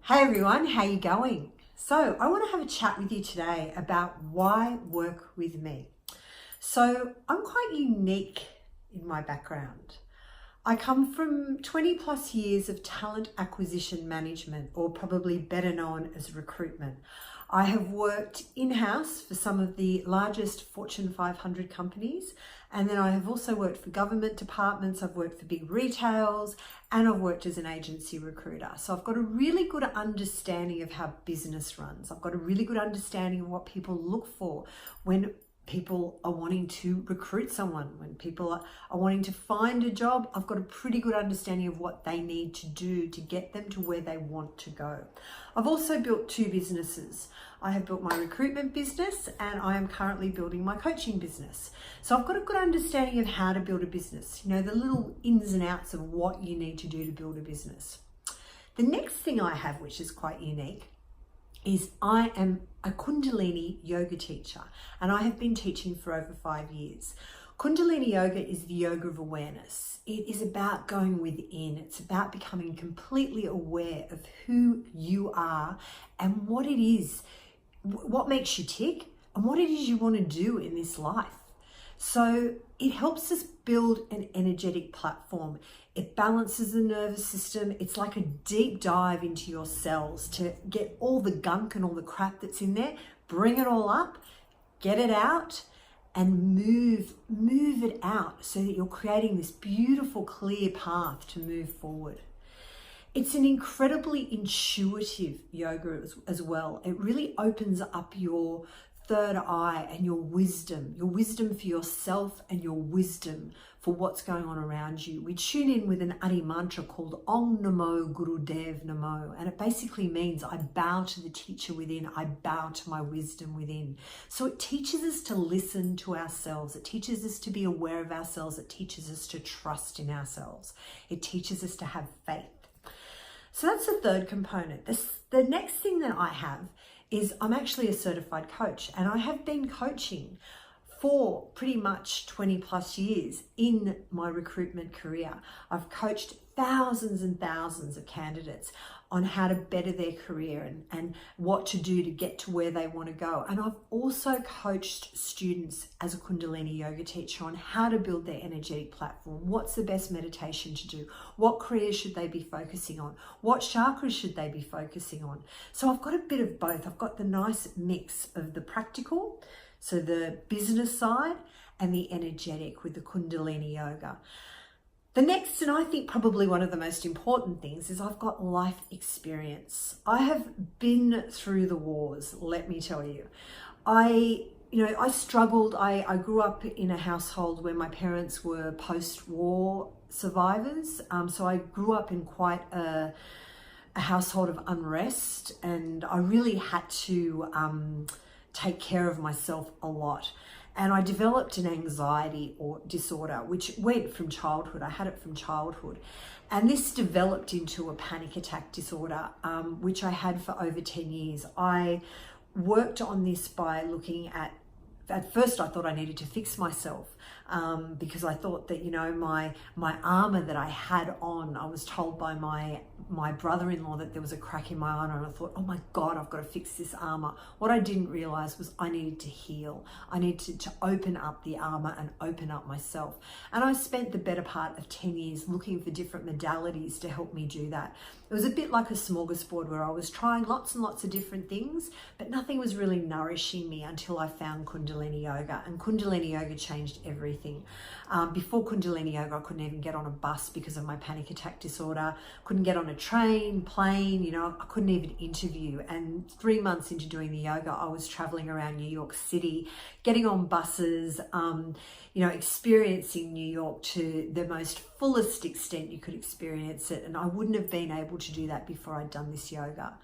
Hey everyone, how you going? So I want to have a chat with you today about why work with me. So I'm quite unique in my background. I come from 20 plus years of talent acquisition management, or probably better known as recruitment. I have worked in-house for some of the largest Fortune 500 companies, and then I have also worked for government departments, I've worked for big retails, and I've worked as an agency recruiter. So I've got a really good understanding of how business runs. I've got a really good understanding of what people look for when people are wanting to recruit someone, when people are wanting to find a job. I've got a pretty good understanding of what they need to do to get them to where they want to go. I've also built two businesses. I have built my recruitment business and I am currently building my coaching business. So I've got a good understanding of how to build a business, the little ins and outs of what you need to do to build a business. The next thing I have, which is quite unique, is I am a Kundalini Yoga teacher, and I have been teaching for over 5 years. Kundalini Yoga is the yoga of awareness. It is about going within. It's about becoming completely aware of who you are and what it is, what makes you tick, and what it is you want to do in this life. So it helps us build an energetic platform. It balances the nervous system. It's like a deep dive into your cells to get all the gunk and all the crap that's in there, bring it all up, get it out, and move it out so that you're creating this beautiful, clear path to move forward. It's an incredibly intuitive yoga as well. It really opens up your third eye and your wisdom for yourself and your wisdom for what's going on around you. We tune in with an Adi mantra called Om Namo Guru Dev Namo, and it basically means I bow to the teacher within, I bow to my wisdom within. So it teaches us to listen to ourselves, it teaches us to be aware of ourselves, it teaches us to trust in ourselves, it teaches us to have faith. So that's the third component. The next thing that I have is I'm actually a certified coach, and I have been coaching for pretty much 20 plus years in my recruitment career. I've coached thousands and thousands of candidates on how to better their career and what to do to get to where they want to go. And I've also coached students as a Kundalini Yoga teacher on how to build their energetic platform. What's the best meditation to do? What careers should they be focusing on? What chakras should they be focusing on? So I've got a bit of both. I've got the nice mix of the practical, so the business side, and the energetic with the Kundalini Yoga. The next, and I think probably one of the most important things, is I've got life experience. I have been through the wars, let me tell you. I struggled. I grew up in a household where my parents were post-war survivors. So I grew up in quite a household of unrest, and I really had to take care of myself a lot. And I developed an anxiety or disorder, which went from childhood. I had it from childhood. And this developed into a panic attack disorder, which I had for over 10 years. I worked on this by looking at first I thought I needed to fix myself because I thought that, my armor that I had on, I was told by my brother-in-law that there was a crack in my armor, and I thought, oh my God, I've got to fix this armor. What I didn't realize was I needed to heal. I needed to open up the armor and open up myself. And I spent the better part of 10 years looking for different modalities to help me do that. It was a bit like a smorgasbord where I was trying lots and lots of different things, but nothing was really nourishing me until I found Kundalini Yoga. And Kundalini Yoga changed everything. Before Kundalini Yoga, I couldn't even get on a bus because of my panic attack disorder. Couldn't get on a train, plane, I couldn't even interview. And 3 months into doing the yoga, I was traveling around New York City, getting on buses, experiencing New York to the most fullest extent you could experience it. And I wouldn't have been able to do that before I'd done this yoga.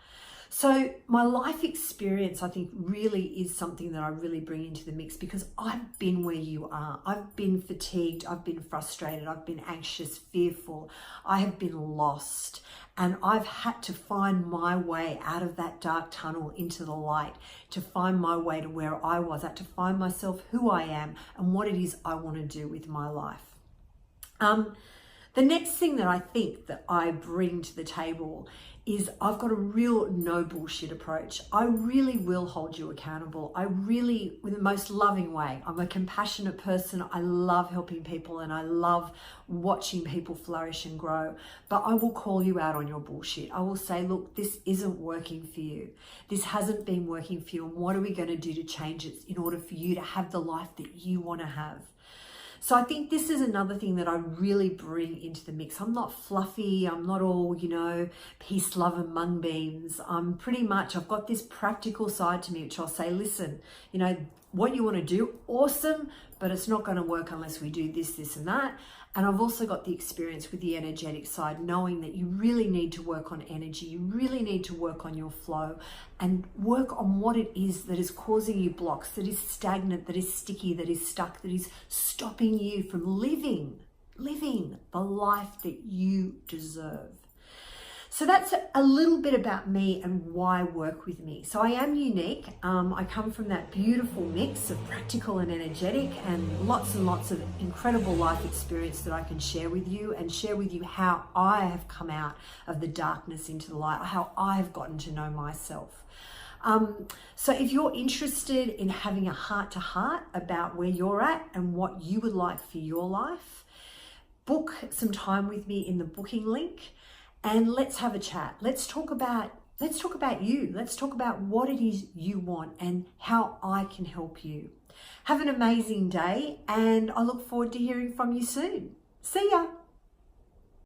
So my life experience, I think, really is something that I really bring into the mix, because I've been where you are. I've been fatigued, I've been frustrated, I've been anxious, fearful, I have been lost, and I've had to find my way out of that dark tunnel into the light, to find my way to where I was at, to find myself, who I am, and what it is I want to do with my life. The next thing that I think that I bring to the table is I've got a real no bullshit approach. I really will hold you accountable. I really, with the most loving way. I'm a compassionate person. I love helping people and I love watching people flourish and grow. But I will call you out on your bullshit. I will say, look, this isn't working for you. This hasn't been working for you. And what are we going to do to change it in order for you to have the life that you want to have? So I think this is another thing that I really bring into the mix. I'm not fluffy. I'm not all, peace, love and mung beans. I'm pretty much, I've got this practical side to me, which I'll say, listen, what you want to do, awesome, but it's not going to work unless we do this, this and that. And I've also got the experience with the energetic side, knowing that you really need to work on energy. You really need to work on your flow and work on what it is that is causing you blocks, that is stagnant, that is sticky, that is stuck, that is stopping you from living the life that you deserve. So that's a little bit about me and why work with me. So I am unique. I come from that beautiful mix of practical and energetic and lots of incredible life experience that I can share with you and share with you how I have come out of the darkness into the light, how I've gotten to know myself. So if you're interested in having a heart-to-heart about where you're at and what you would like for your life, book some time with me in the booking link. And let's have a chat. Let's talk about you. Let's talk about what it is you want and how I can help you. Have an amazing day, and I look forward to hearing from you soon. See ya.